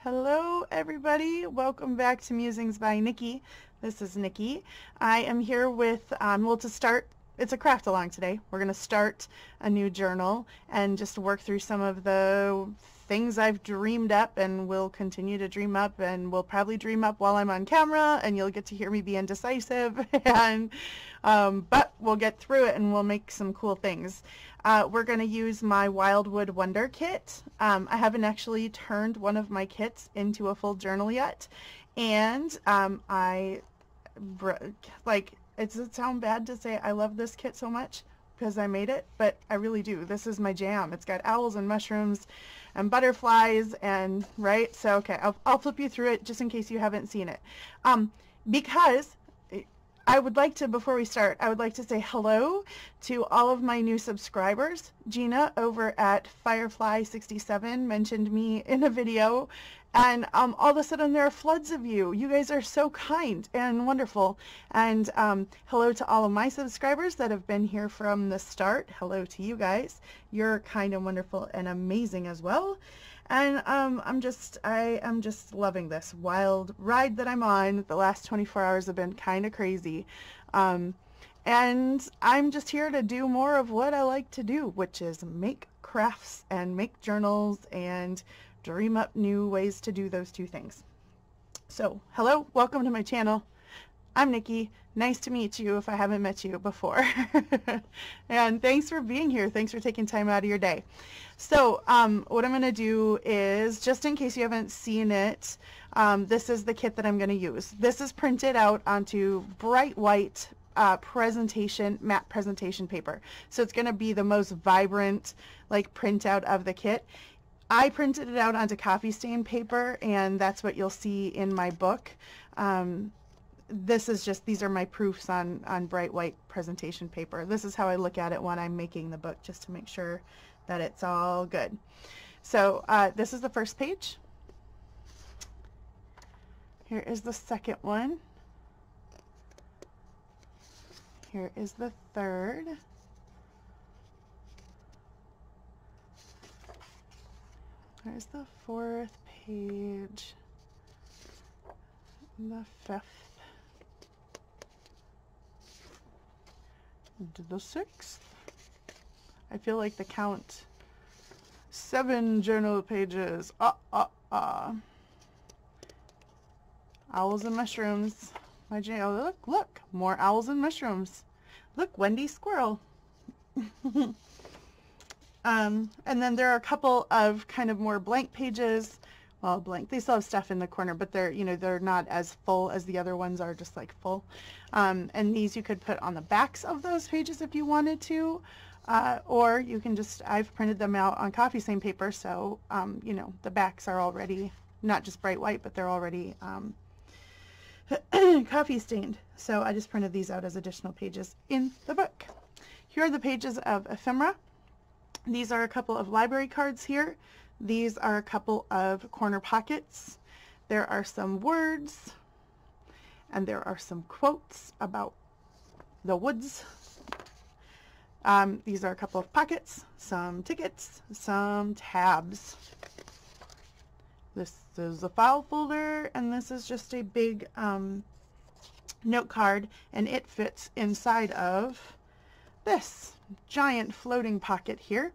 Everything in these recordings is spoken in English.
Hello everybody, welcome back to Musings by Nikki. This is Nikki. I am here with, to start, it's a craft along today. We're going to start a new journal and just work through some of the things I've dreamed up and will continue to dream up, and will probably dream up while I'm on camera, and you'll get to hear me be indecisive, and but we'll get through it and we'll make some cool things. We're going to use my Wildwood Wonder kit. I haven't actually turned one of my kits into a full journal yet, and does it sound bad to say I love this kit so much because I made it, but I really do. This is my jam. It's got owls and mushrooms and butterflies, and right, so okay, I'll flip you through it just in case you haven't seen it, because I would like to, before we start, I would like to say hello to all of my new subscribers. Gina over at Firefly 67 mentioned me in a video, and all of a sudden there are floods of you. You guys are so kind and wonderful. And hello to all of my subscribers that have been here from the start. Hello to you guys. You're kind and wonderful and amazing as well. And I am just loving this wild ride that I'm on. The last 24 hours have been kind of crazy. And I'm just here to do more of what I like to do, which is make crafts and make journals and dream up new ways to do those two things. So, hello, welcome to my channel. I'm Nikki. Nice to meet you if I haven't met you before. And thanks for being here. Thanks for taking time out of your day. So what I'm going to do is, just in case you haven't seen it, this is the kit that I'm going to use. This is printed out onto bright white matte presentation paper. So it's going to be the most vibrant printout of the kit. I printed it out onto coffee stain paper, and that's what you'll see in my book. These are my proofs on bright white presentation paper. This is how I look at it when I'm making the book, just to make sure that it's all good. So this is the first page. Here is the second one. Here is the third. There's the fourth page. And the fifth. To the sixth. I feel like the count. 7 journal pages. Owls and mushrooms. Oh, look, more owls and mushrooms. Look, Wendy Squirrel. And then there are a couple of kind of more blank pages. Well, blank. They still have stuff in the corner, but they're not as full as the other ones are, just like full. And these you could put on the backs of those pages if you wanted to, or you can just, I've printed them out on coffee stain paper, so the backs are already not just bright white, but they're already coffee stained. So I just printed these out as additional pages in the book. Here are the pages of ephemera. These are a couple of library cards here. These are a couple of corner pockets. There are some words, and there are some quotes about the woods. These are a couple of pockets, some tickets, some tabs. This is a file folder, and this is just a big note card, and it fits inside of this giant floating pocket here.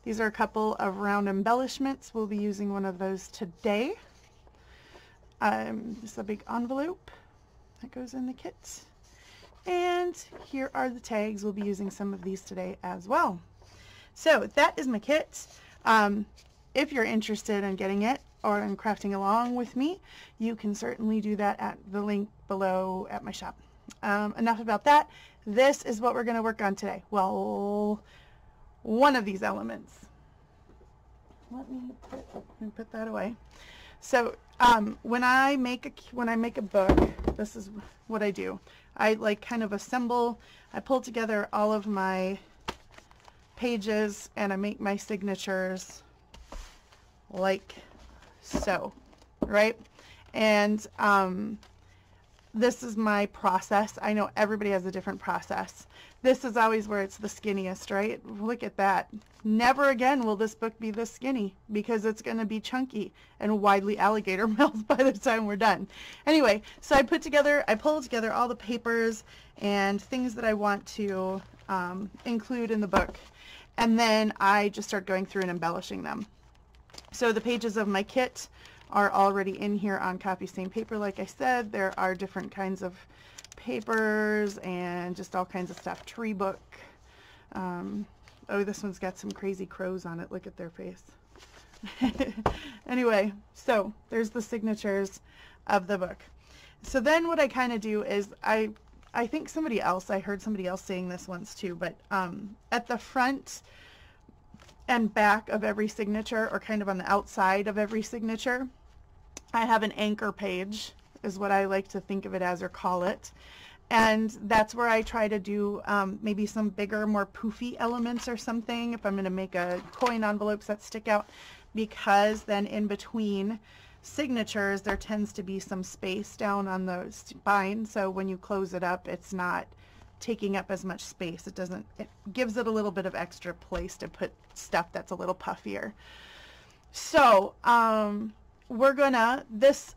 These are a couple of round embellishments. We'll be using one of those today. This is a big envelope that goes in the kit. And here are the tags. We'll be using some of these today as well. So that is my kit. If you're interested in getting it or in crafting along with me, you can certainly do that at the link below at my shop. Enough about that. This is what we're going to work on today. Well, one of these elements. Let me put that away. So when I make a book, this is what I do. I kind of assemble. I pull together all of my pages and I make my signatures like so, right? And this is my process. I know everybody has a different process. This is always where it's the skinniest, right? Look at that. Never again will this book be this skinny because it's going to be chunky and widely alligator mouth by the time we're done. Anyway, so I pulled together all the papers and things that I want to include in the book. And then I just start going through and embellishing them. So the pages of my kit are already in here on copy stained paper. Like I said, there are different kinds of papers and just all kinds of stuff. Tree book. Oh, this one's got some crazy crows on it. Look at their face. Anyway, so there's the signatures of the book. So then what I kind of do is I think I heard somebody else saying this once too, but at the front and back of every signature, or kind of on the outside of every signature, I have an anchor page, is what I like to think of it as or call it. And that's where I try to do maybe some bigger, more poofy elements or something, if I'm going to make a coin envelopes that stick out, because then in between signatures there tends to be some space down on the spine, so when you close it up it's not taking up as much space. It gives it a little bit of extra place to put stuff that's a little puffier. So we're gonna this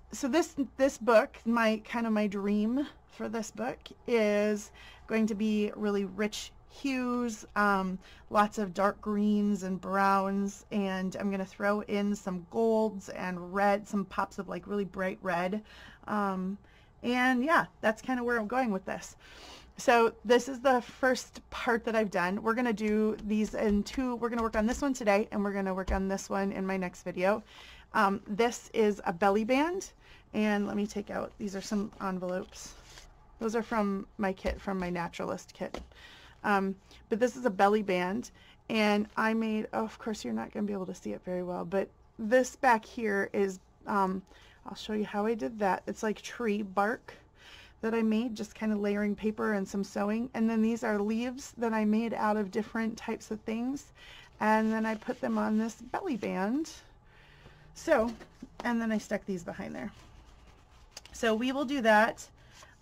book, my dream for this book is going to be really rich hues, lots of dark greens and browns, and I'm gonna throw in some golds and red, some pops of like really bright red, and yeah, that's kind of where I'm going with this. So this is the first part that I've done. We're gonna do these in two. We're gonna work on this one today, and we're gonna work on this one in my next video. This is a belly band, and let me take out, these are some envelopes. Those are from my kit, from my naturalist kit. But this is a belly band, and I made, oh, of course you're not going to be able to see it very well, but this back here is, I'll show you how I did that. It's like tree bark that I made, just kind of layering paper and some sewing. And then these are leaves that I made out of different types of things. And then I put them on this belly band. So, and then I stuck these behind there. So we will do that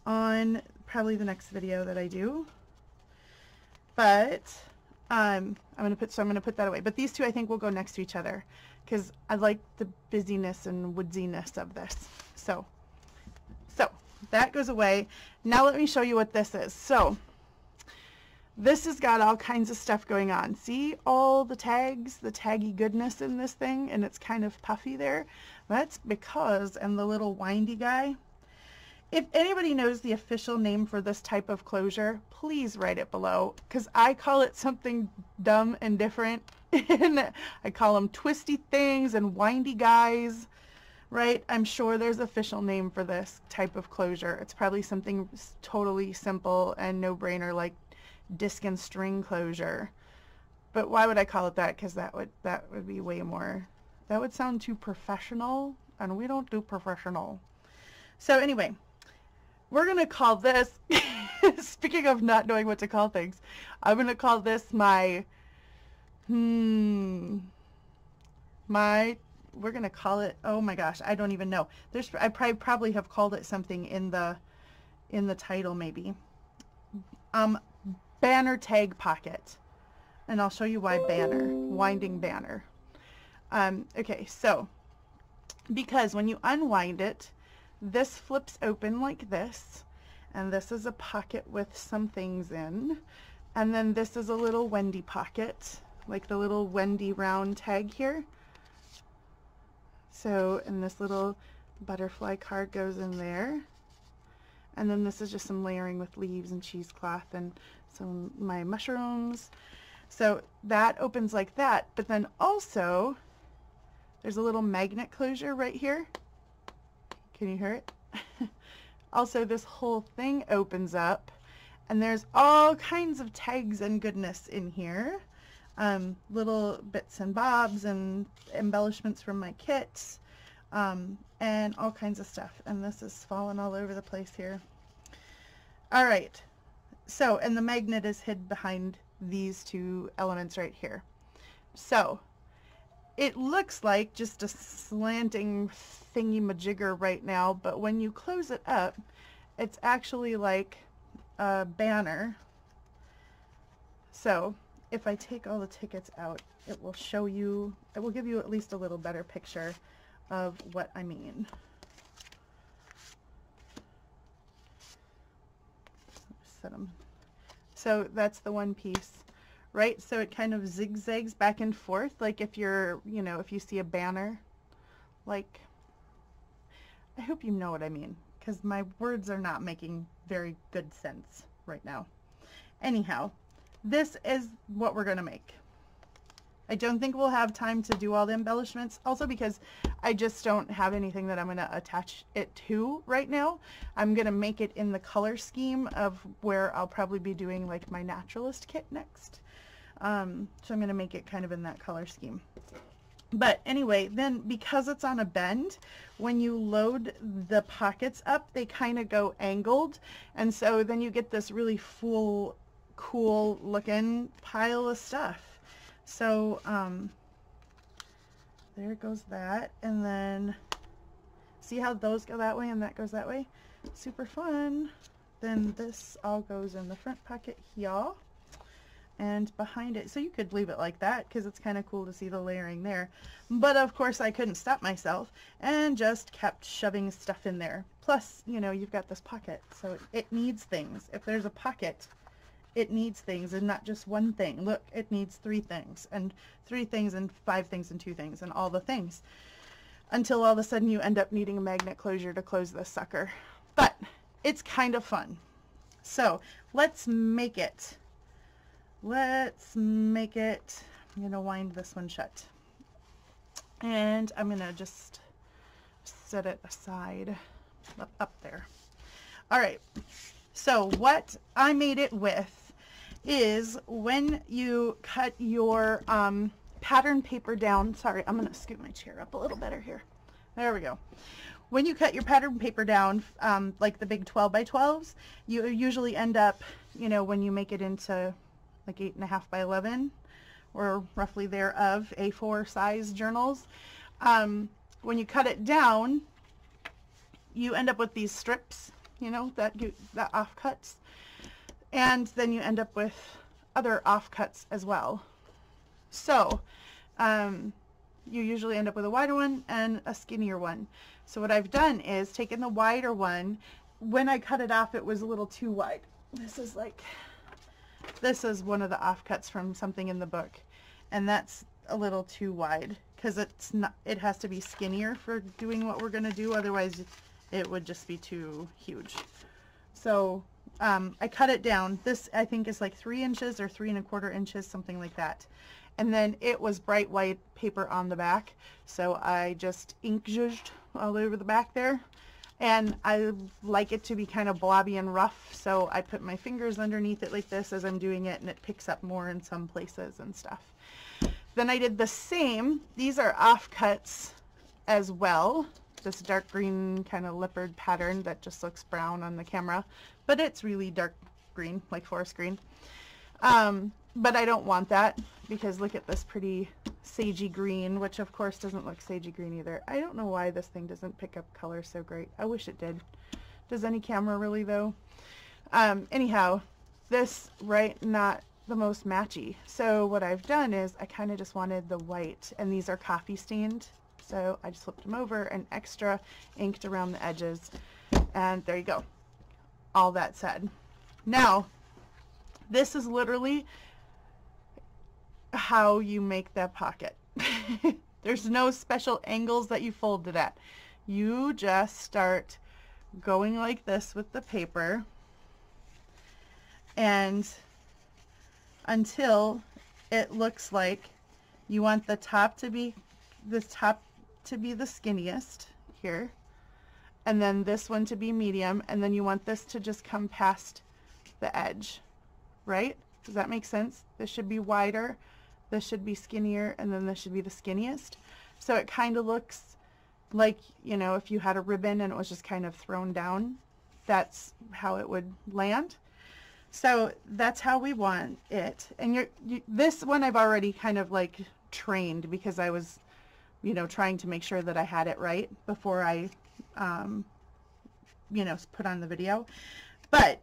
on probably the next video that I do. But I'm going to put that away. But these two I think will go next to each other because I like the busyness and woodsiness of this. So that goes away. Now let me show you what this is. So this has got all kinds of stuff going on. See all the tags, the taggy goodness in this thing, and it's kind of puffy there. That's because, and the little windy guy, if anybody knows the official name for this type of closure, please write it below, because I call it something dumb and different. And I call them twisty things and windy guys, right? I'm sure there's an official name for this type of closure. It's probably something totally simple and no-brainer like disc and string closure. But why would I call it that? Because that would be way more, that would sound too professional, and we don't do professional. So anyway, we're going to call this, speaking of not knowing what to call things, I'm going to call this we're going to call it, oh my gosh, I don't even know. I probably have called it something in the title maybe. Banner tag pocket. And I'll show you why banner, winding banner. Okay, so because when you unwind it, this flips open like this, and this is a pocket with some things in, and then this is a little Wendy pocket, like the little Wendy round tag here. So, and this little butterfly card goes in there, and then this is just some layering with leaves and cheesecloth and some my mushrooms. So that opens like that, but then also there's a little magnet closure right here. Can you hear it? Also, this whole thing opens up, and there's all kinds of tags and goodness in here. Little bits and bobs and embellishments from my kits, and all kinds of stuff. And this is falling all over the place here. All right. So, and the magnet is hid behind these two elements right here. So it looks like just a slanting thingy-majigger right now, but when you close it up it's actually like a banner. So if I take all the tickets out, it will show you, it will give you at least a little better picture of what I mean. Set them. So that's the one piece, right? So it kind of zigzags back and forth, like if you're, you know, if you see a banner, like, I hope you know what I mean, because my words are not making very good sense right now. Anyhow, this is what we're going to make. I don't think we'll have time to do all the embellishments, also because I just don't have anything that I'm going to attach it to right now. I'm going to make it in the color scheme of where I'll probably be doing like my naturalist kit next. So I'm going to make it kind of in that color scheme. But anyway, then because it's on a bend, when you load the pockets up, they kind of go angled, and so then you get this really full, cool looking pile of stuff. So there goes that, and then see how those go that way and that goes that way? Super fun. Then this all goes in the front pocket here and behind it. So you could leave it like that because it's kind of cool to see the layering there. But of course I couldn't stop myself and just kept shoving stuff in there. Plus, you know, you've got this pocket, so it needs things. If there's a pocket, it needs things, and not just one thing. Look, it needs 3 things, and 3 things, and 5 things, and 2 things, and all the things. Until all of a sudden you end up needing a magnet closure to close this sucker. But it's kind of fun. So let's make it. Let's make it. I'm going to wind this one shut. And I'm going to just set it aside up there. All right. So what I made it with is when you cut your pattern paper down, sorry, I'm going to scoot my chair up a little better here. There we go. When you cut your pattern paper down, like the big 12 by 12s, you usually end up, you know, when you make it into like 8.5 by 11 or roughly thereof, A4 size journals, when you cut it down, you end up with these strips, you know, that offcuts, and then you end up with other offcuts as well. So you usually end up with a wider one and a skinnier one. So what I've done is taken the wider one. When I cut it off, it was a little too wide. This is one of the offcuts from something in the book, and that's a little too wide because it has to be skinnier for doing what we're going to do, otherwise it would just be too huge. So I cut it down. This I think is like 3 inches or 3 1/4 inches, something like that. And then it was bright white paper on the back, so I just ink zhuzhed all over the back there. And I like it to be kind of blobby and rough, so I put my fingers underneath it like this as I'm doing it, and it picks up more in some places and stuff. Then I did the same. These are offcuts as well. This dark green kind of leopard pattern that just looks brown on the camera, but it's really dark green, like forest green. But I don't want that because look at this pretty sagey green, which of course doesn't look sagey green either. I don't know why this thing doesn't pick up color so great. I wish it did. Does any camera really though? Anyhow, this, right, not the most matchy. So what I've done is I kind of just wanted the white, and these are coffee stained. So I just flipped them over and extra inked around the edges, and there you go. All that said. Now, this is literally how you make that pocket. There's no special angles that you fold it at. You just start going like this with the paper, and until it looks like you want the top to be the skinniest here, and then this one to be medium, and then you want this to just come past the edge, right? Does that make sense? This should be wider, this should be skinnier, and then this should be the skinniest. So it kind of looks like, you know, if you had a ribbon and it was just kind of thrown down, that's how it would land. So that's how we want it. And this one I've already kind of like trained because I was, you know, trying to make sure that I had it right before I you know, put on the video. But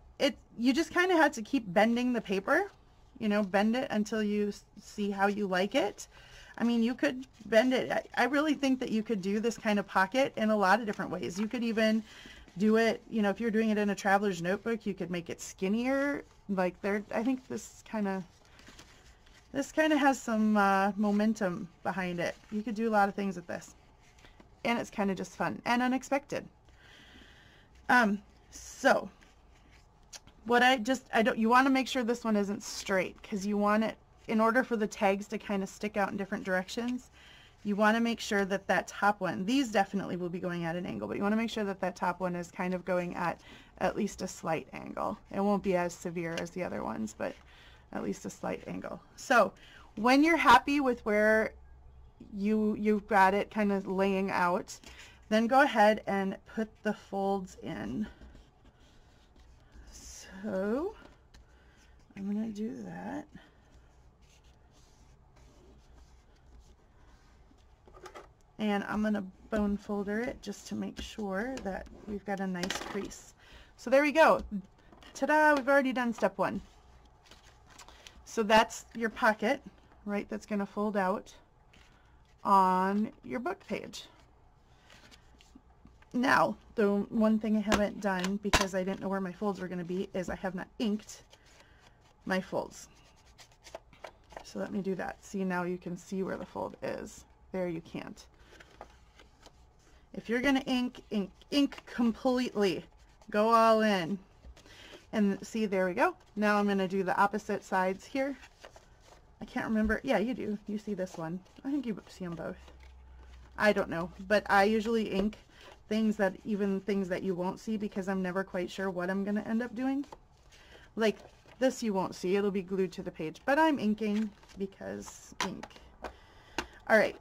you just kind of have to keep bending the paper, you know, bend it until you see how you like it. I mean, you could bend it. I really think that you could do this kind of pocket in a lot of different ways. You could even do it, you know, if you're doing it in a traveler's notebook, you could make it skinnier. Like I think this kind of has some momentum behind it. You could do a lot of things with this. And it's kind of just fun and unexpected. So what you want to make sure this one isn't straight, because you want it, in order for the tags to kind of stick out in different directions, you want to make sure that that top one, these definitely will be going at an angle, but you want to make sure that that top one is kind of going at least a slight angle. It won't be as severe as the other ones, but at least a slight angle. So when you're happy with where you've got it kind of laying out, then go ahead and put the folds in. So I'm going to do that. And I'm going to bone folder it just to make sure that we've got a nice crease. So there we go. Ta-da, we've already done step one. So that's your pocket, right, that's going to fold out on your book page. Now, the one thing I haven't done, because I didn't know where my folds were going to be, is I have not inked my folds. So let me do that. See, now you can see where the fold is. There you can't. If you're going to ink completely. Go all in. And see, there we go. Now I'm going to do the opposite sides here. I can't remember. Yeah, you do. You see this one. I think you see them both. I don't know. But I usually ink things that you won't see, because I'm never quite sure what I'm going to end up doing. Like this you won't see. It'll be glued to the page. But I'm inking because ink. Alright.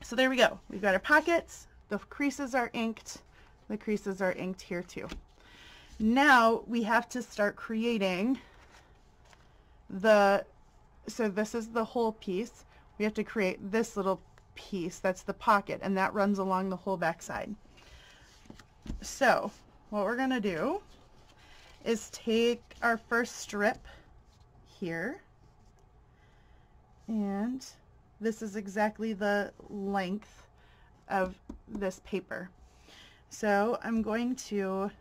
So there we go. We've got our pockets. The creases are inked. The creases are inked here too. Now we have to start creating so this is the whole piece. We have to create this little piece. That's the pocket, and that runs along the whole back side. So what we're going to do is take our first strip here, and this is exactly the length of this paper. So I'm going to,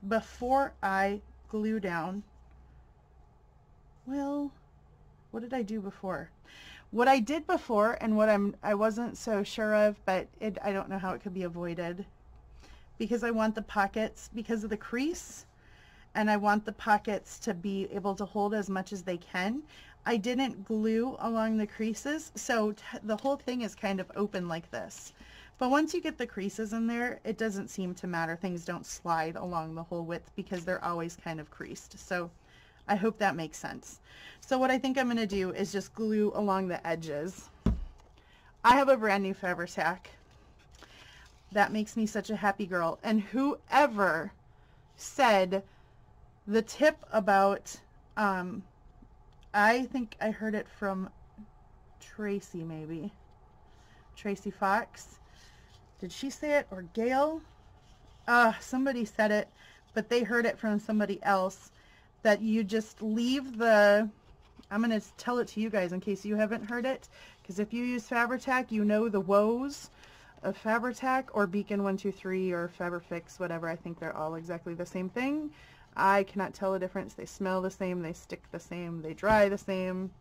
before I glue down, well, what did I do before? What I did before, and what I wasn't so sure of, but I don't know how it could be avoided, because I want the pockets, because of the crease, and I want the pockets to be able to hold as much as they can. I didn't glue along the creases, so the whole thing is kind of open like this. But once you get the creases in there, it doesn't seem to matter. Things don't slide along the whole width because they're always kind of creased. So I hope that makes sense. So what I think I'm going to do is just glue along the edges. I have a brand new Fabri-Tac. That makes me such a happy girl. And whoever said the tip about, I think I heard it from Tracy, maybe. Tracy Fox. Did she say it, or Gail? Somebody said it, but they heard it from somebody else, that you just leave the, I'm going to tell it to you guys in case you haven't heard it, because if you use Fabri-Tac, you know the woes of Fabri-Tac, or Beacon 123, or Fabrifix, whatever. I think they're all exactly the same thing. I cannot tell the difference. They smell the same, they stick the same, they dry the same.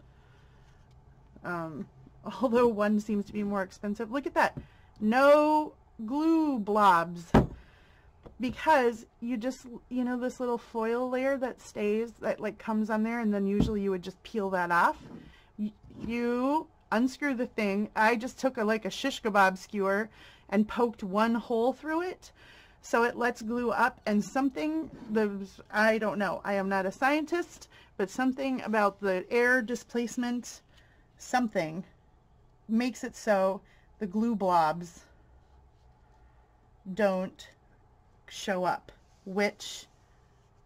Although one seems to be more expensive. Look at that. No glue blobs. Because you just, you know, this little foil layer that stays, that like comes on there, and then usually you would just peel that off. You unscrew the thing. I just took like a shish kebab skewer and poked one hole through it, so it lets glue up. And something, I don't know, I am not a scientist, but something about the air displacement, something makes it so the glue blobs don't show up, which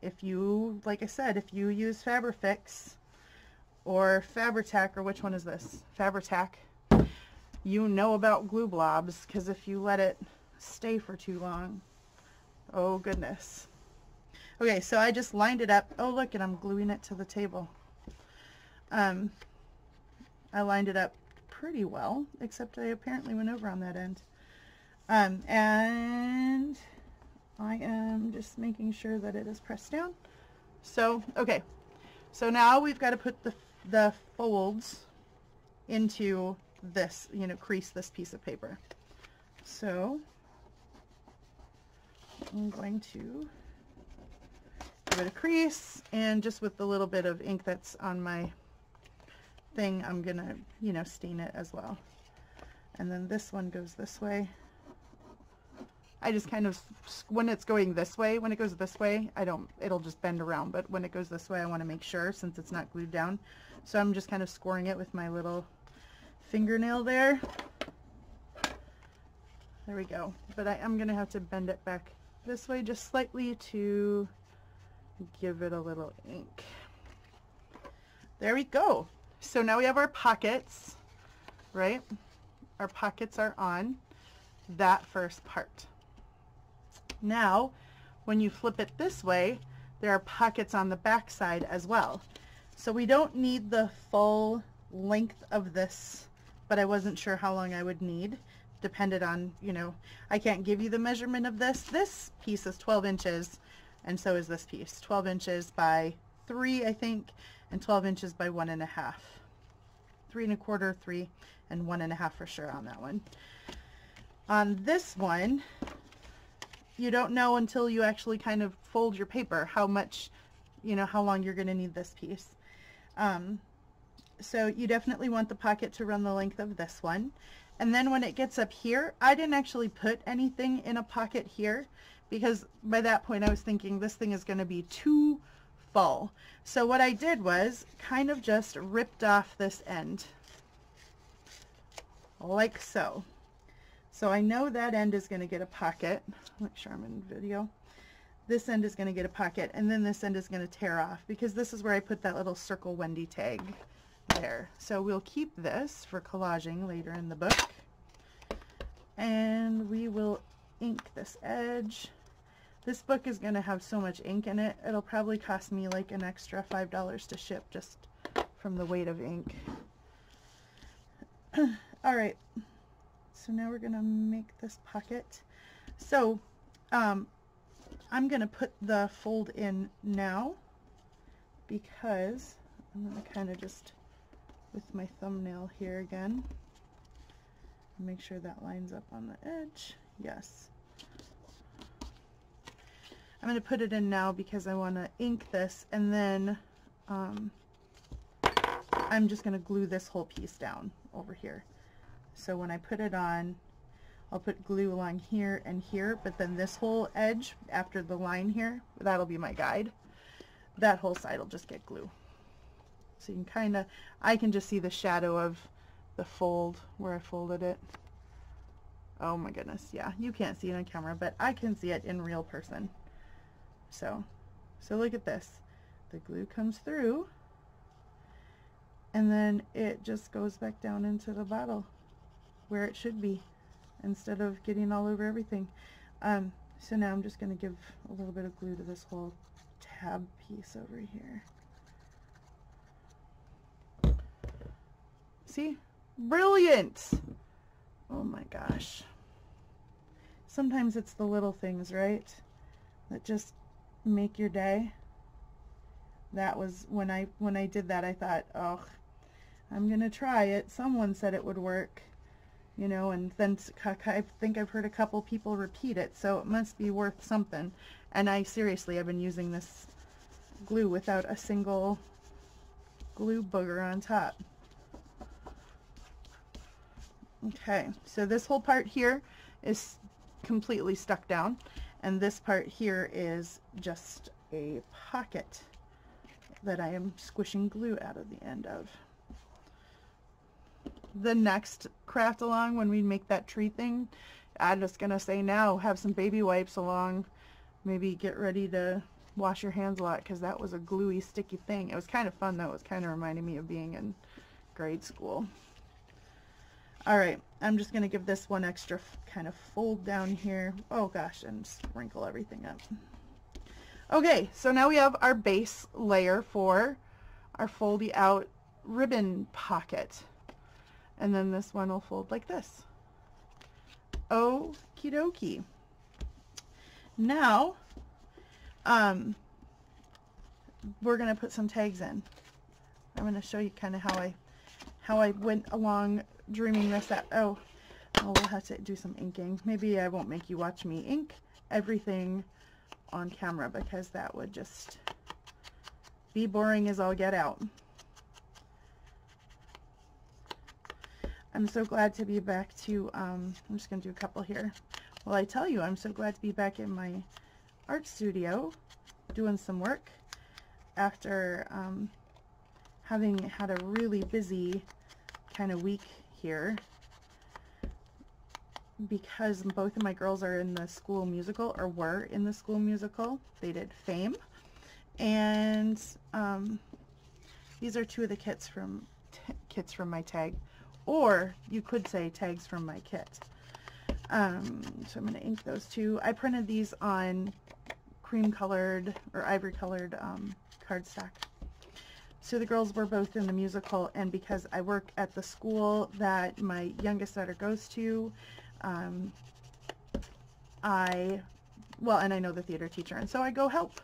if you, like I said, if you use Fabrifix or Fabri-Tac, or which one is this? Fabri-Tac, you know about glue blobs, because if you let it, stay for too long. Oh goodness. Okay, so I just lined it up. Oh look, and I'm gluing it to the table. I lined it up pretty well, except I apparently went over on that end. And I am just making sure that it is pressed down. So, okay. So now we've got to put the folds into this, you know, crease this piece of paper. So I'm going to give it a crease, and just with the little bit of ink that's on my thing, I'm gonna, you know, stain it as well. And then this one goes this way. I just kind of, when it's going this way, when it goes this way, it'll just bend around, but when it goes this way, I want to make sure, since it's not glued down. So I'm just kind of scoring it with my little fingernail there. There we go. But I'm going to have to bend it back this way just slightly to give it a little ink. There we go. So now we have our pockets, right? Our pockets are on that first part. Now, when you flip it this way, there are pockets on the back side as well. So we don't need the full length of this, but I wasn't sure how long I would need. Depended on, you know, I can't give you the measurement of this. This piece is 12 inches, and so is this piece. 12 inches by 3, I think, and 12 inches by 1.5. 3 1/4, 3, and 1.5 for sure on that one. On this one, you don't know until you actually kind of fold your paper how much, you know, how long you're going to need this piece. So you definitely want the pocket to run the length of this one. And then when it gets up here, I didn't actually put anything in a pocket here, because by that point I was thinking this thing is going to be too full. So what I did was kind of just ripped off this end, like so. So I know that end is going to get a pocket. Make sure I'm in video. This end is going to get a pocket, and then this end is going to tear off, because this is where I put that little Circle Wendy tag there. So we'll keep this for collaging later in the book, and we will ink this edge. This book is going to have so much ink in it, it'll probably cost me like an extra $5 to ship just from the weight of ink. Alright, so now we're going to make this pocket. So I'm going to put the fold in now, because I'm going to kind of just, with my thumbnail here again, make sure that lines up on the edge. Yes. I'm going to put it in now because I want to ink this, and then I'm just going to glue this whole piece down over here. So when I put it on, I'll put glue along here and here, but then this whole edge after the line here, that'll be my guide. That whole side will just get glue. So you can kind of, I can just see the shadow of the fold where I folded it. Oh my goodness, yeah, you can't see it on camera, but I can see it in real person. So look at this. The glue comes through, and then it just goes back down into the bottle where it should be, instead of getting all over everything. So now I'm just going to give a little bit of glue to this whole tab piece over here. See? Brilliant! Oh my gosh. Sometimes it's the little things, right, that just make your day. That was when I did that, I thought, oh, I'm gonna try it. Someone said it would work, you know, and then I think I've heard a couple people repeat it, so it must be worth something. And I've been using this glue without a single glue booger on top. Okay, so this whole part here is completely stuck down, and this part here is just a pocket that I am squishing glue out of the end of. The next craft along, when we make that tree thing, I'm just gonna say now, have some baby wipes along, maybe get ready to wash your hands a lot, because that was a gluey, sticky thing. It was kind of fun though. It was kind of reminding me of being in grade school. All right, I'm just going to give this one extra kind of fold down here. Oh gosh, and just wrinkle everything up. Okay, so now we have our base layer for our foldy out ribbon pocket. And then this one will fold like this. Okie dokie. Now, we're going to put some tags in. I'm going to show you kind of how I went along dreaming this out. Oh, we'll have to do some inking. Maybe I won't make you watch me ink everything on camera because that would just be boring as all get out. I'm so glad to be back to, I'm just going to do a couple here. Well, I tell you, I'm so glad to be back in my art studio doing some work after having had a really busy kind of week here because both of my girls are in the school musical, or were in the school musical. They did Fame, and these are two of the kits from my tag, or you could say tags from my kit. So I'm going to ink those two. I printed these on cream colored or ivory colored cardstock. So the girls were both in the musical, and because I work at the school that my youngest daughter goes to, and I know the theater teacher, and so I go help,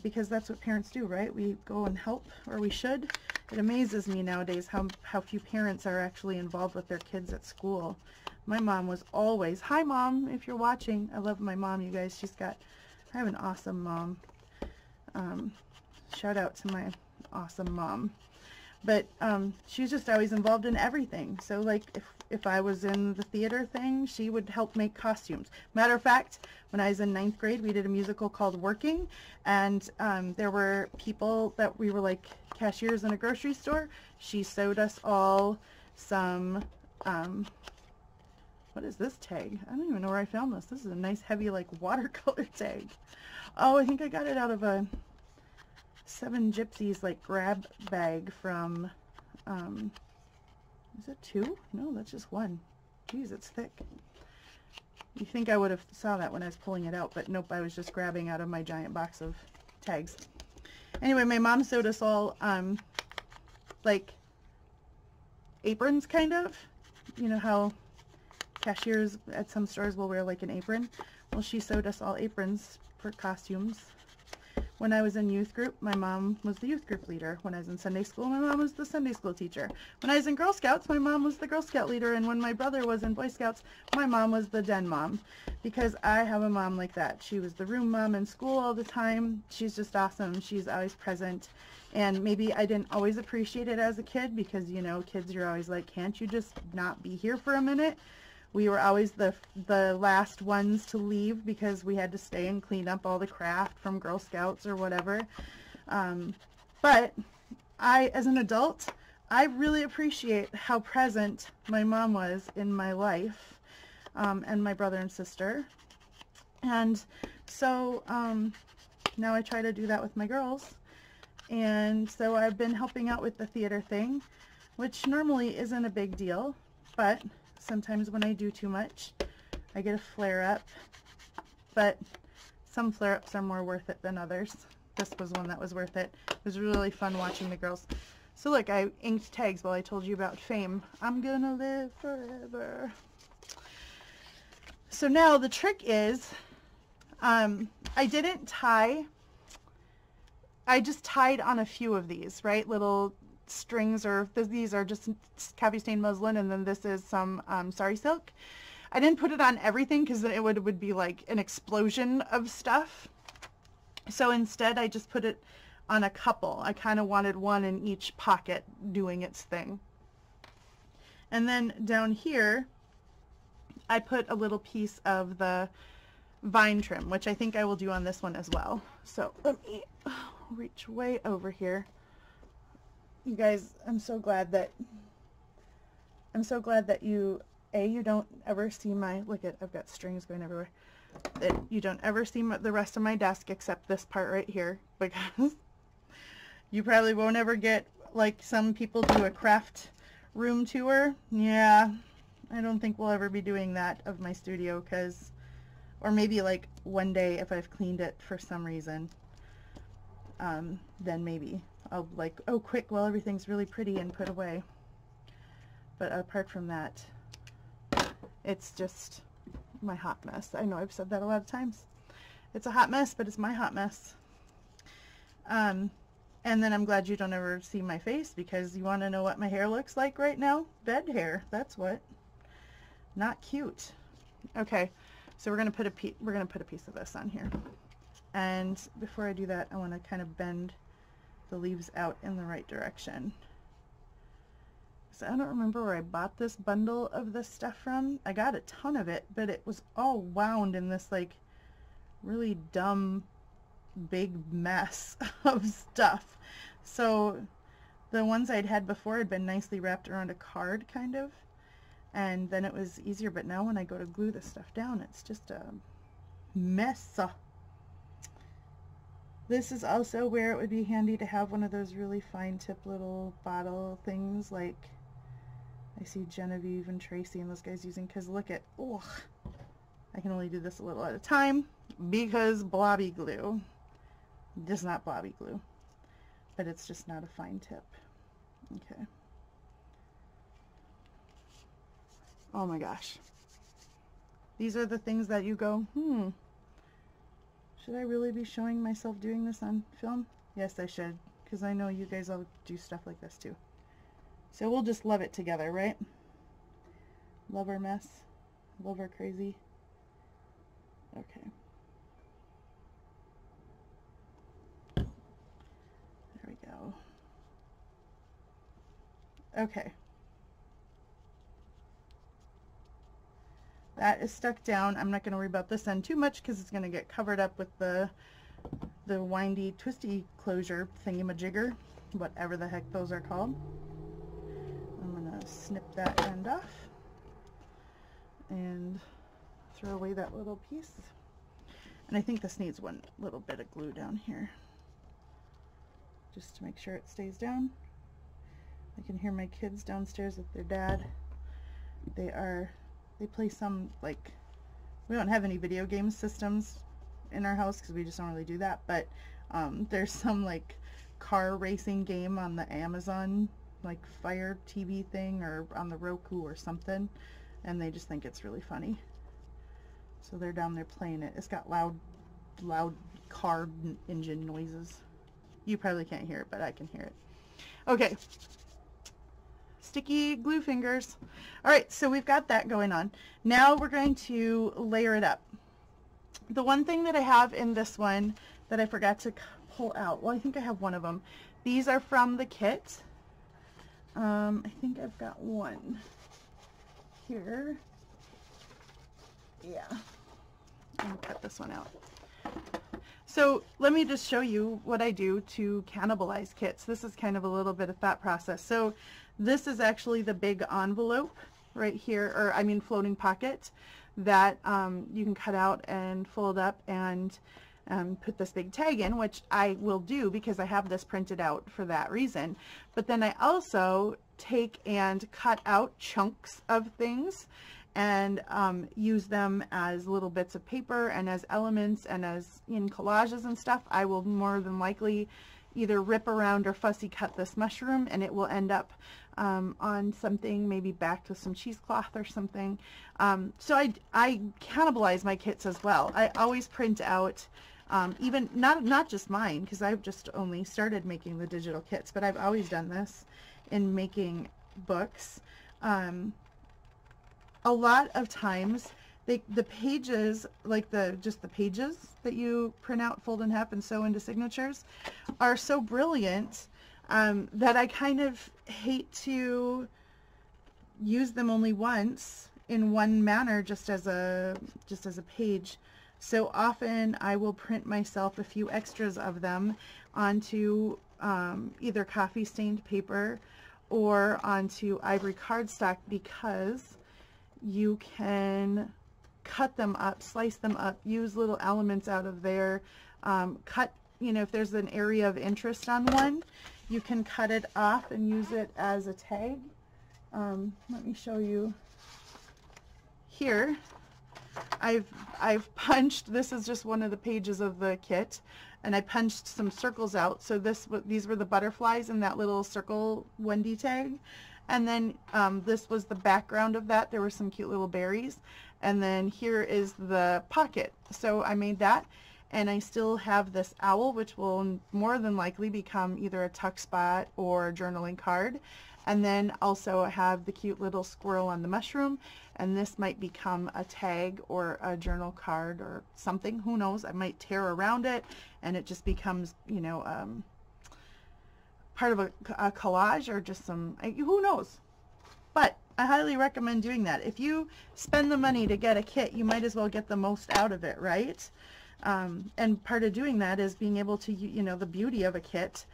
because that's what parents do, right? We go and help, or we should. It amazes me nowadays how few parents are actually involved with their kids at school. My mom was always, hi Mom, if you're watching. I love my mom, you guys. I have an awesome mom. Shout out to my awesome mom. But she was just always involved in everything. So like if I was in the theater thing, she would help make costumes. Matter of fact, when I was in 9th grade, we did a musical called Working, and there were people that we were like cashiers in a grocery store. She sewed us all some, what is this tag? I don't even know where I found this. This is a nice heavy like watercolor tag. Oh, I think I got it out of a Seven Gypsies like grab bag from, is it two? No, that's just one. Jeez, it's thick. You think I would have saw that when I was pulling it out, but nope, I was just grabbing out of my giant box of tags. Anyway, my mom sewed us all, like aprons kind of. You know how cashiers at some stores will wear like an apron? Well, she sewed us all aprons for costumes. When I was in youth group, my mom was the youth group leader. When I was in Sunday school, my mom was the Sunday school teacher. When I was in Girl Scouts, my mom was the Girl Scout leader. And when my brother was in Boy Scouts, my mom was the den mom. Because I have a mom like that. She was the room mom in school all the time. She's just awesome. She's always present. And maybe I didn't always appreciate it as a kid because, you know, kids are always like, can't you just not be here for a minute? We were always the last ones to leave because we had to stay and clean up all the craft from Girl Scouts or whatever. But as an adult, I really appreciate how present my mom was in my life, and my brother and sister. And so now I try to do that with my girls. And so I've been helping out with the theater thing, which normally isn't a big deal, but sometimes when I do too much, I get a flare-up, but some flare-ups are more worth it than others. This was one that was worth it. It was really fun watching the girls. So look, I inked tags while I told you about Fame. I'm gonna live forever. So now the trick is, I didn't tie, I just tied on a few of these, right? Little strings, or these are just copy stained muslin, and then this is some sari silk. I didn't put it on everything because it would be like an explosion of stuff. So instead I just put it on a couple. I kind of wanted one in each pocket doing its thing. And then down here I put a little piece of the vine trim, which I think I will do on this one as well. So let me reach way over here. You guys, I'm so glad that you don't ever see my, look at, I've got strings going everywhere, that you don't ever see the rest of my desk except this part right here, because you probably won't ever get, like some people do, a craft room tour. Yeah, I don't think we'll ever be doing that of my studio, because, or maybe like one day if I've cleaned it for some reason, then maybe I'll like, oh quick, well everything's really pretty and put away. But apart from that, it's just my hot mess. I know I've said that a lot of times. It's a hot mess, but it's my hot mess. And then I'm glad you don't ever see my face, because you want to know what my hair looks like right now? Bed hair. That's what. Not cute. Okay, so we're gonna put a piece of this on here. And before I do that, I want to kind of bend the leaves out in the right direction. So I don't remember where I bought this bundle of this stuff from. I got a ton of it, but it was all wound in this like really dumb big mess of stuff. So the ones I'd had before had been nicely wrapped around a card kind of, and then it was easier, but now when I go to glue this stuff down, it's just a mess. This is also where it would be handy to have one of those really fine tip little bottle things like I see Genevieve and Tracy and those guys using, because look at, oh, I can only do this a little at a time because blobby glue does not blobby glue, but it's just not a fine tip. Okay. Oh my gosh. These are the things that you go, should I really be showing myself doing this on film? Yes, I should, because I know you guys all do stuff like this too. So we'll just love it together, right? Love our mess. Love our crazy. Okay. There we go. Okay. That is stuck down. I'm not going to worry about this end too much because it's going to get covered up with the windy, twisty closure thingamajigger, whatever the heck those are called. I'm going to snip that end off and throw away that little piece. And I think this needs one little bit of glue down here, just to make sure it stays down. I can hear my kids downstairs with their dad. They play some, like, we don't have any video game systems in our house because we just don't really do that, but there's some like car racing game on the Amazon like Fire TV thing or on the Roku or something, and they just think it's really funny. So they're down there playing it. It's got loud car engine noises. You probably can't hear it, but I can hear it. Okay. Sticky glue fingers. All right, so we've got that going on. Now we're going to layer it up. The one thing that I have in this one that I forgot to pull out, well, I think I have one of them. These are from the kit. I think I've got one here. Yeah, I'll cut this one out. So let me just show you what I do to cannibalize kits. This is kind of a little bit of thought process. So this is actually the big envelope right here, or I mean floating pocket, that you can cut out and fold up and put this big tag in, which I will do because I have this printed out for that reason. But then I also take and cut out chunks of things and use them as little bits of paper and as elements and as in collages and stuff. I will more than likely either rip around or fussy cut this mushroom, and it will end up on something, maybe back to some cheesecloth or something. So I cannibalize my kits as well. I always print out, even not just mine, because I've just only started making the digital kits, but I've always done this in making books. A lot of times the pages, like just the pages that you print out, fold in half, and sew into signatures, are so brilliant that I kind of hate to use them only once in one manner, just as a page. So often I will print myself a few extras of them onto either coffee stained paper or onto ivory cardstock, because you can cut them up, slice them up, use little elements out of there, cut, you know, if there's an area of interest on one, you can cut it off and use it as a tag let me show you here. I've punched, this is just one of the pages of the kit, and I punched some circles out. So these were the butterflies in that little circle Wendy tag. And then this was the background of that. There were some cute little berries. And then here is the pocket. So I made that, and I still have this owl, which will more than likely become either a tuck spot or a journaling card. And then also have the cute little squirrel on the mushroom, and this might become a tag or a journal card or something. Who knows? I might tear around it and it just becomes, you know, part of a collage, or just some, who knows? But I highly recommend doing that. If you spend the money to get a kit, you might as well get the most out of it, right? And part of doing that is being able to, you know, the beauty of a kit.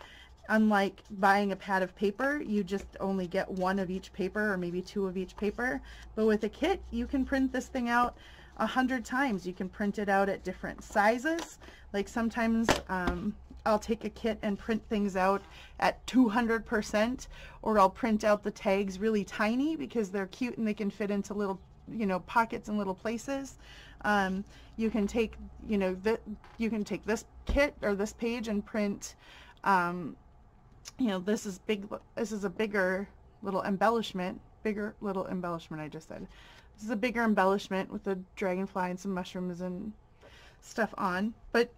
Unlike buying a pad of paper, you just only get one of each paper or maybe two of each paper. But with a kit, you can print this thing out 100 times. You can print it out at different sizes. Like sometimes I'll take a kit and print things out at 200%, or I'll print out the tags really tiny because they're cute and they can fit into little, you know, pockets and little places. You can take, you know, you can take this kit or this page and print, you know, this is big. This is a bigger little embellishment. Bigger little embellishment, I just said. This is a bigger embellishment with a dragonfly and some mushrooms and stuff on. But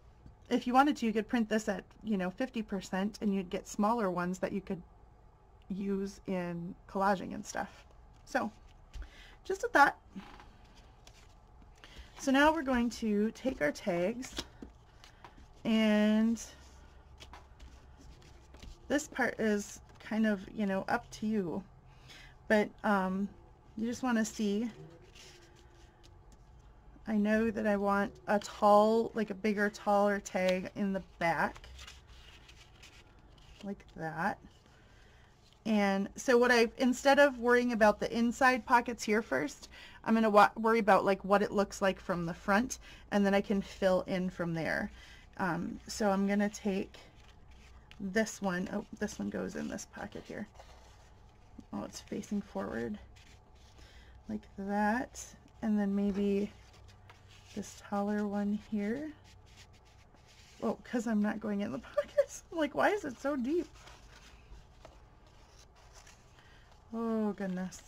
if you wanted to, you could print this at, you know, 50%, and you'd get smaller ones that you could use in collaging and stuff. So, just a thought. So now we're going to take our tags, and this part is kind of, you know, up to you, but you just want to see. I know that I want a tall, like a bigger, taller tag in the back, like that. And so what instead of worrying about the inside pockets here first, I'm going to worry about like what it looks like from the front, and then I can fill in from there. So I'm going to take this one. Oh, this one goes in this pocket here. Oh, it's facing forward like that. And then maybe this taller one here. Oh, because I'm not going in the pockets. I'm like, why is it so deep? Oh, goodness.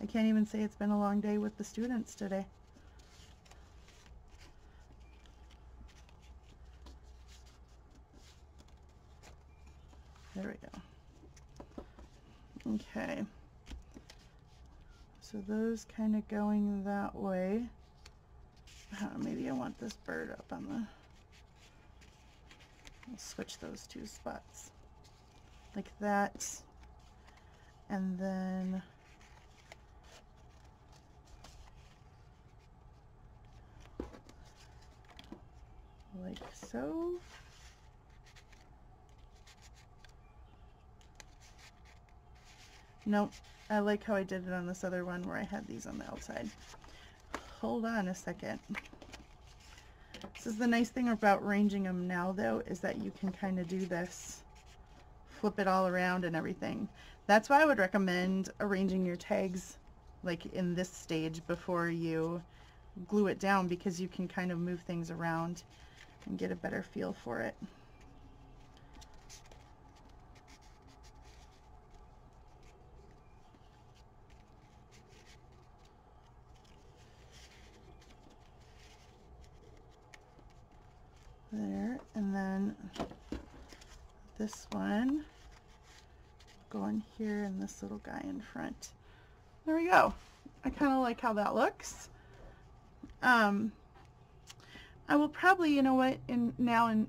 I can't even say it's been a long day with the students today. There we go. Okay. So those kind of going that way. Maybe I want this bird up on the... I'll switch those two spots. Like that. And then... like so. Nope, I like how I did it on this other one where I had these on the outside. Hold on a second. This is the nice thing about arranging them now, though, is that you can kind of do this, flip it all around and everything. That's why I would recommend arranging your tags like in this stage before you glue it down, because you can kind of move things around and get a better feel for it. There, and then this one going here, and this little guy in front. There we go. I kind of like how that looks. I will probably, you know what,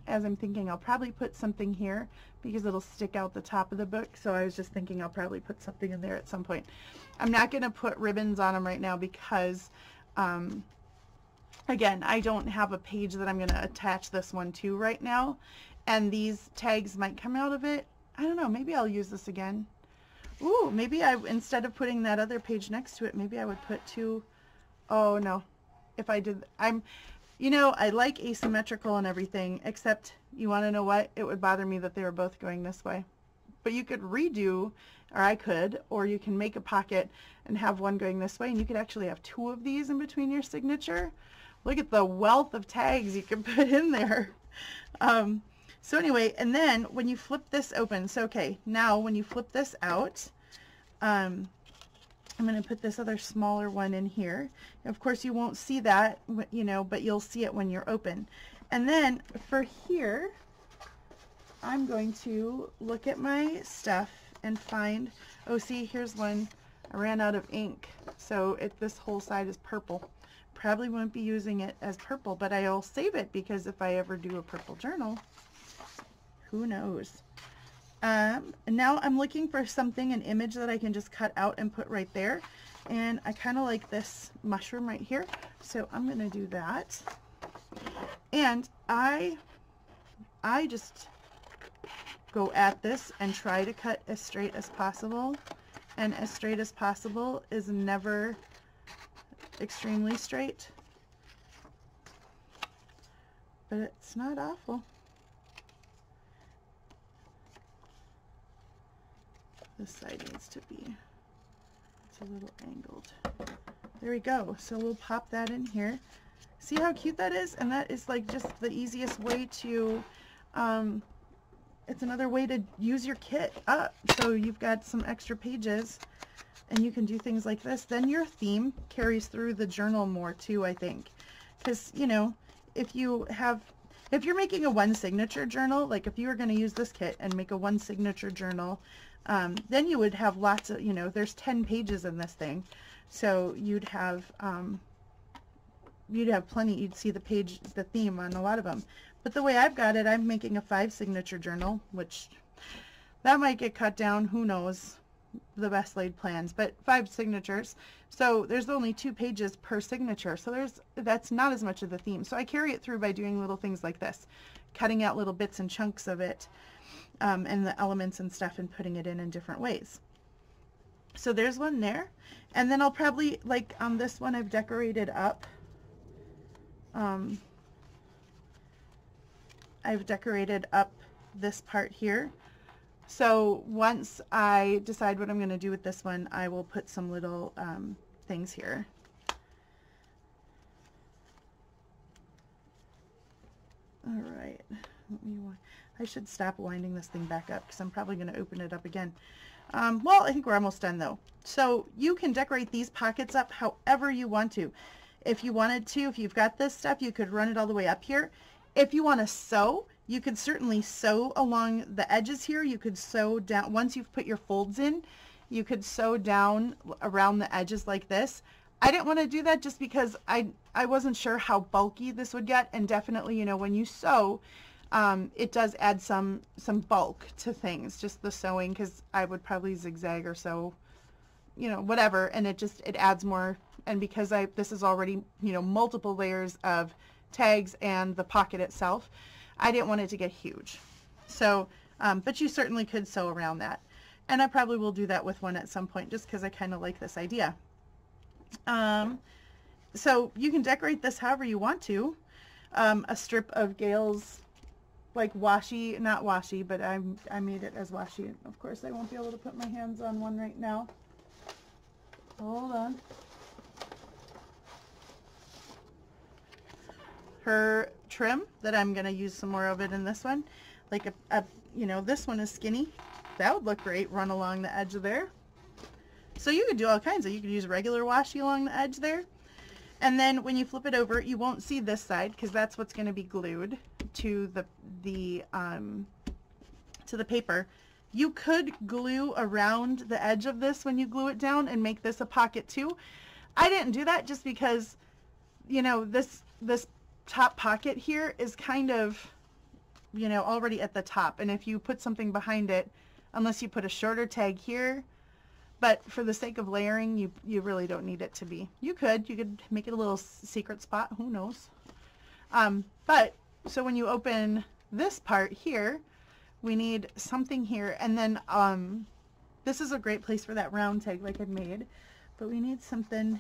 as I'm thinking, I'll probably put something here because it'll stick out the top of the book. So I was just thinking I'll probably put something in there at some point. I'm not going to put ribbons on them right now because again, I don't have a page that I'm going to attach this one to right now, and these tags might come out of it. I don't know, maybe I'll use this again. Ooh, maybe instead of putting that other page next to it, maybe I would put two. Oh no, if I did, you know, I like asymmetrical and everything, except you want to know what? It would bother me that they were both going this way. but you could redo, or I could, or you can make a pocket and have one going this way, and you could actually have two of these in between your signature. Look at the wealth of tags you can put in there. So anyway, and then when you flip this open, so okay, now when you flip this out, I'm going to put this other smaller one in here. Of course, you won't see that, you know, but you'll see it when you're open. And then for here, I'm going to look at my stuff and find, oh, see, here's one. I ran out of ink, so this whole side is purple. Probably won't be using it as purple, but I'll save it because if I ever do a purple journal, who knows. And now I'm looking for something, an image that I can just cut out and put right there. And I kind of like this mushroom right here, so I'm going to do that. And I just go at this and try to cut as straight as possible. And as straight as possible is never extremely straight, but it's not awful. This side needs to be, it's a little angled. There we go. So we'll pop that in here. See how cute that is? And that is like just the easiest way to, it's another way to use your kit up. So you've got some extra pages and you can do things like this. Then your theme carries through the journal more too, I think. Because, you know, if you're making a one signature journal, like if you were going to use this kit and make a one signature journal, then you would have lots of, you know, there's 10 pages in this thing. So you'd have plenty, you'd see the theme on a lot of them. But the way I've got it, I'm making a 5 signature journal, which that might get cut down, who knows, the best laid plans, but 5 signatures. So there's only 2 pages per signature. So that's not as much of the theme. So I carry it through by doing little things like this, cutting out little bits and chunks of it, and the elements and stuff, and putting it in different ways. So there's one there. And then I'll probably, like on this one, I've decorated up. I've decorated up this part here. So once I decide what I'm going to do with this one, I will put some little things here. All right. I should stop winding this thing back up because I'm probably going to open it up again. Well, I think we're almost done though. So you can decorate these pockets up however you want to. If you wanted to, if you've got this stuff, you could run it all the way up here. If you want to sew, you could certainly sew along the edges here. You could sew down, once you've put your folds in, you could sew down around the edges like this. I didn't want to do that just because I wasn't sure how bulky this would get, and definitely, you know, when you sew, it does add some bulk to things, just the sewing, because I would probably zigzag or sew, you know, whatever, and it adds more. And because this is already, you know, multiple layers of tags and the pocket itself, I didn't want it to get huge. So, but you certainly could sew around that. And I probably will do that with one at some point just because I kind of like this idea. So you can decorate this however you want to. A strip of Gail's, like washi, not washi, but I made it as washi. Of course, I won't be able to put my hands on one right now. Hold on. Her trim that I'm going to use some more of it in this one. Like you know, this one is skinny. That would look great run along the edge of there. So you could do all kinds of, you could use regular washi along the edge there. And then when you flip it over, you won't see this side because that's what's going to be glued to the paper. You could glue around the edge of this when you glue it down and make this a pocket too. I didn't do that just because, you know, this top pocket here is kind of, you know, already at the top, and if you put something behind it, unless you put a shorter tag here, but for the sake of layering, you really don't need it to be. You could make it a little secret spot, who knows. But so when you open this part here, we need something here, and then this is a great place for that round tag like I made, but we need something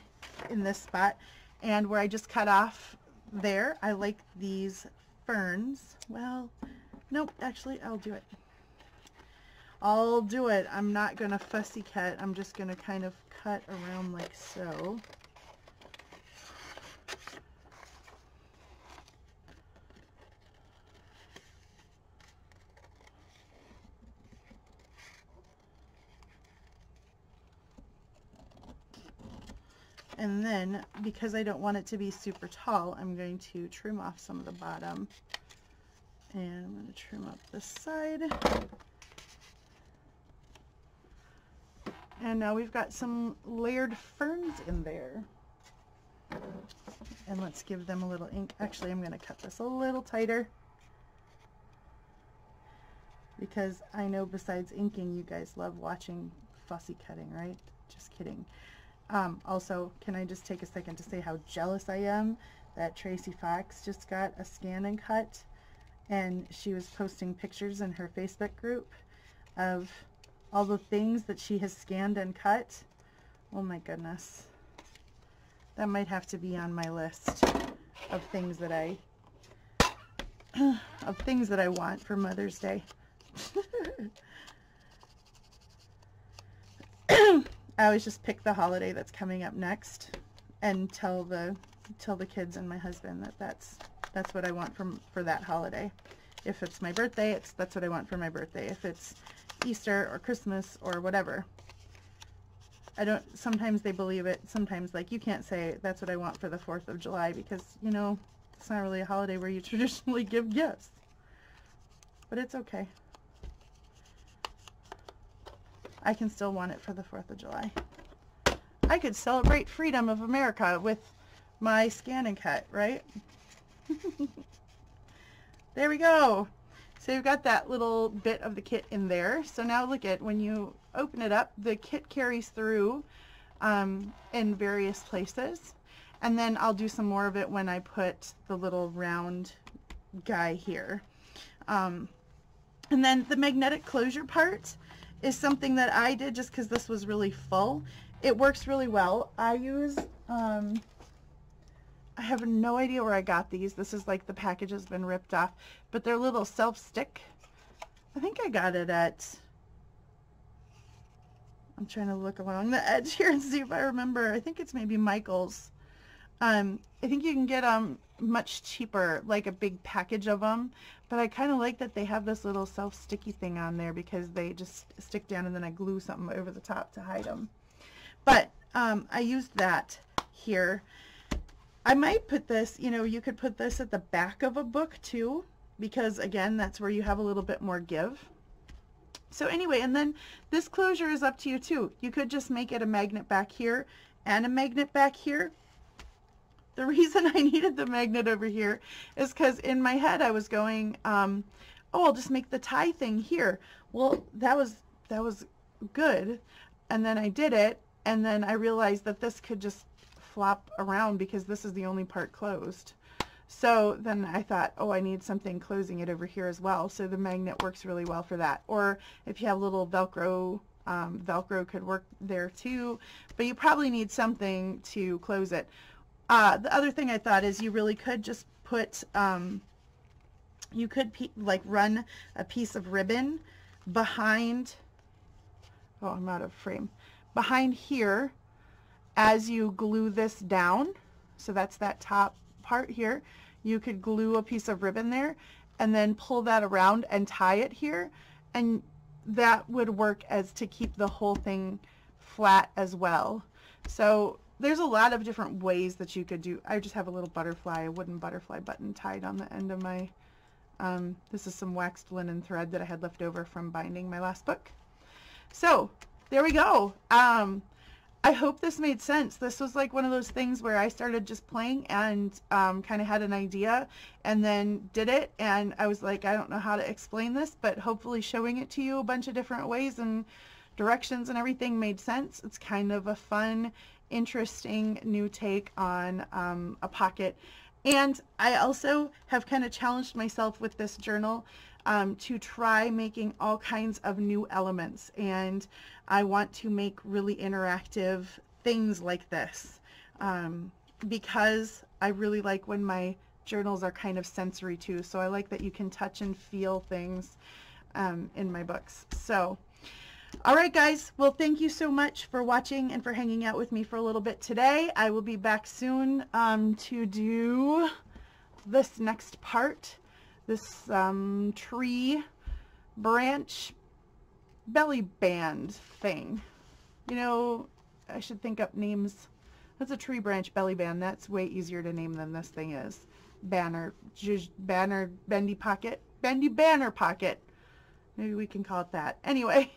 in this spot, and where I just cut off there, I like these ferns. Well, nope, actually I'll do it. I'll do it. I'm not going to fussy cut. I'm just going to kind of cut around like so. And then, because I don't want it to be super tall, I'm going to trim off some of the bottom. And I'm going to trim up this side. And now we've got some layered ferns in there. And let's give them a little ink. Actually, I'm going to cut this a little tighter, because I know besides inking, you guys love watching fussy cutting, right? Just kidding. Also, can I just take a second to say how jealous I am that Tracy Fox just got a scan and cut, and she was posting pictures in her Facebook group of all the things that she has scanned and cut. Oh my goodness. That might have to be on my list of things that I want for Mother's Day. I always just pick the holiday that's coming up next and tell the kids and my husband that that's what I want for that holiday. If it's my birthday, that's what I want for my birthday. If it's Easter or Christmas or whatever. Sometimes they believe it. Sometimes, like, you can't say that's what I want for the 4th of July, because, you know, it's not really a holiday where you traditionally give gifts. But it's okay. I can still want it for the 4th of July. I could celebrate freedom of America with my scan and cut, right? There we go. So you've got that little bit of the kit in there. So now look at, when you open it up, the kit carries through in various places. And then I'll do some more of it when I put the little round guy here. And then the magnetic closure part is something that I did just because this was really full. It works really well. I use, I have no idea where I got these. This is like the package has been ripped off, but they're little self-stick. I think I got it at, I'm trying to look along the edge here and see if I remember. I think it's maybe Michael's. I think you can get them much cheaper, like a big package of them, but I kind of like that they have this little self-sticky thing on there, because they just stick down and then I glue something over the top to hide them. But I used that here. I might put this, you know, you could put this at the back of a book too, because again, that's where you have a little bit more give. So anyway, and then this closure is up to you too. You could just make it a magnet back here and a magnet back here. The reason I needed the magnet over here is because in my head I was going, oh, I'll just make the tie thing here. Well, that was good. And then I did it, and then I realized that this could just flop around because this is the only part closed. So then I thought, oh, I need something closing it over here as well. So the magnet works really well for that. Or if you have little Velcro, Velcro could work there too, but you probably need something to close it. The other thing I thought is you really could just put, you could like run a piece of ribbon behind, oh, I'm out of frame, behind here as you glue this down. So that's that top part here. You could glue a piece of ribbon there and then pull that around and tie it here, and that would work as to keep the whole thing flat as well. So there's a lot of different ways that you could do. I just have a little butterfly, a wooden butterfly button tied on the end of my, this is some waxed linen thread that I had left over from binding my last book. So there we go. I hope this made sense. This was like one of those things where I started just playing and kind of had an idea and then did it, and I was like, I don't know how to explain this, but hopefully showing it to you a bunch of different ways and directions and everything made sense. It's kind of a fun, interesting new take on a pocket. And I also have kind of challenged myself with this journal to try making all kinds of new elements, and I want to make really interactive things like this because I really like when my journals are kind of sensory too, so I like that you can touch and feel things in my books. So All right, guys. Well, thank you so much for watching and for hanging out with me for a little bit today. I will be back soon to do this next part, this tree branch belly band thing. You know, I should think up names. That's a tree branch belly band. That's way easier to name than this thing is. Banner, banner, bendy pocket, bendy banner pocket. Maybe we can call it that. Anyway.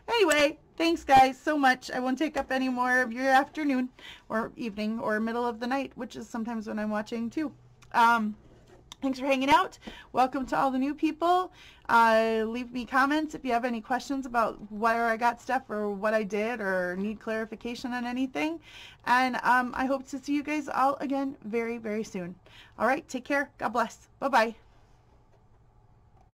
Anyway, thanks guys so much. I won't take up any more of your afternoon or evening or middle of the night, which is sometimes when I'm watching too. Thanks for hanging out. Welcome to all the new people. Leave me comments if you have any questions about where I got stuff or what I did or need clarification on anything. And I hope to see you guys all again very, very soon. All right, take care. God bless. Bye-bye.